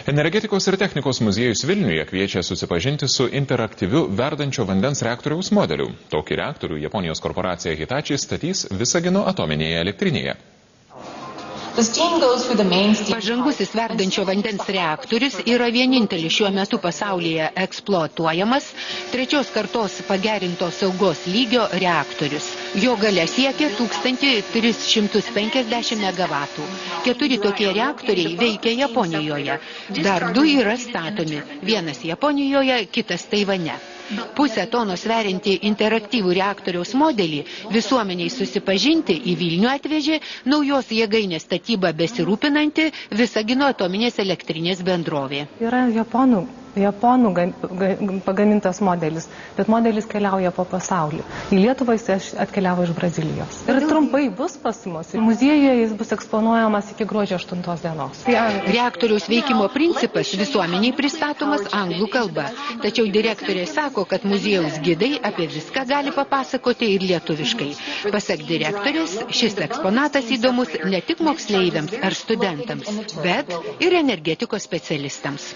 Energetikos ir technikos muziejus Vilniuje kviečia susipažinti su interaktyviu verdančio vandens reaktoriaus modeliu. Tokį reaktorių Japonijos korporacija Hitachi statys Visagino atominėje elektrinėje. Pažangusis verdančio vandens reaktorius yra vienintelis šiuo metu pasaulyje eksploatuojamas trečios kartos pagerintos saugos lygio reaktorius. Jo galia siekia 1350 MW. 4 tokie reaktoriai veikia Japonijoje. Dar 2 yra statomi. Vienas Japonijoje, kitas Taivane. Pusę tonos sveriantį interaktyvų reaktoriaus modelį visuomeniai susipažinti į Vilnių atvežė naujos jėgainės statybą besirūpinanti Visagino atominės elektrinės bendrovė. Yra Japonų pagamintas modelis, bet modelis keliauja po pasaulį. Į Lietuvą jis atkeliavo iš Brazilijos. Ir trumpai bus pas mus. Muziejuje jis bus eksponuojamas iki gruodžio 8 dienos. Reaktoriaus veikimo principas visuomeniai pristatomas anglų kalba. Tačiau direktorė sako, kad muziejaus gidai apie viską gali papasakoti ir lietuviškai. Pasak direktorės, šis eksponatas įdomus ne tik moksleiviams ar studentams, bet ir energetikos specialistams.